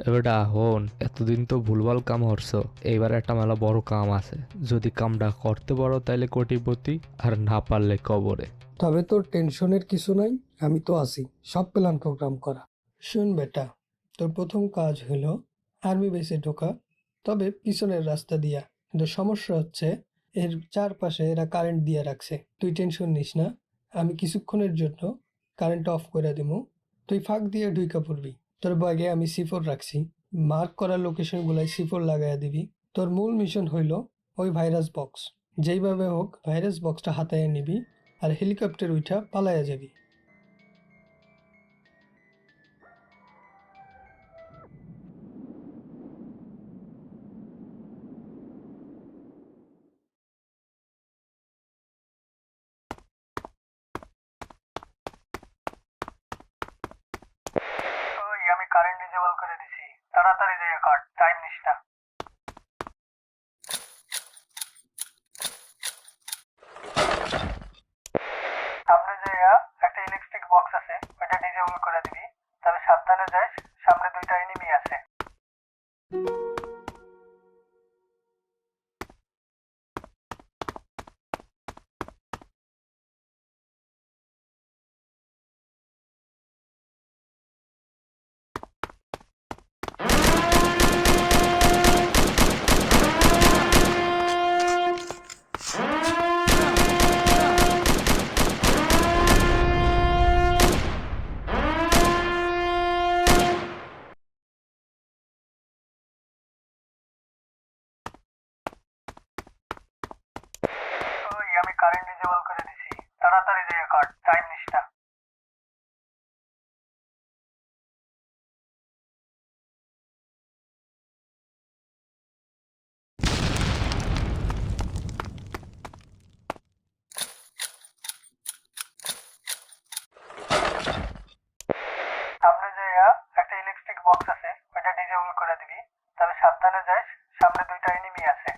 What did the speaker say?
এবারটা হন, এতদিন তো ভুলভাল কাম করছো, এইবার একটা মেলা বড় কাম আছে। যদি কামটা করতে পারো তাইলে কোটিপতি, আর না পারলে কবরে। তবে তোর টেনশনের কিছু নাই, আমি তো আছি সব প্ল্যান প্রোগ্রাম করা। শুন বেটা, তোর প্রথম কাজ হলো আর্মি বেসে ঢোকা, তবে পিছনের রাস্তা দিয়া। কিন্তু সমস্যা হচ্ছে এর চারপাশে এরা কারেন্ট দিয়ে রাখছে। তুই টেনশন নিস না, আমি কিছুক্ষণের জন্য কারেন্ট অফ করে দেবো। তুই ফাঁক দিয়ে ঢুইকা পড়বি। তোর ব্যাগে আমি সিফোর রাখছি, মার্ক করা লোকেশনগুলাই সিফোর লাগাইয়া দিবি। তোর মূল মিশন হইল ওই ভাইরাস বক্স, যেইভাবে হোক ভাইরাস বক্সটা হাতায় নিবি আর হেলিকপ্টার উঠা পালাইয়া যাবি। ওই আমি কারেন্ট ডিসেবল করে দিছি, তাড়াতাড়ি যাইয়া কাট, টাইম নিস না। সামনে যাইয়া একটা ইলেকট্রিক বক্স আছে, ওইটা ডিসেবল করে দিবি। তবে সাবধানে যাস, সামনে দুইটা এনিমি আছে। ওই আমি কারেন্ট ডিসেবল করে দিছি, তাড়াতাড়ি যাইয়া কাট, টাইম নিস না। সামনে যাইয়া একটা ইলেকট্রিক বক্স আছে, ওইটা ডিসেবল করে দিবি। তবে সাবধানে যাস, সামনে দুইটা এনিমি আছে।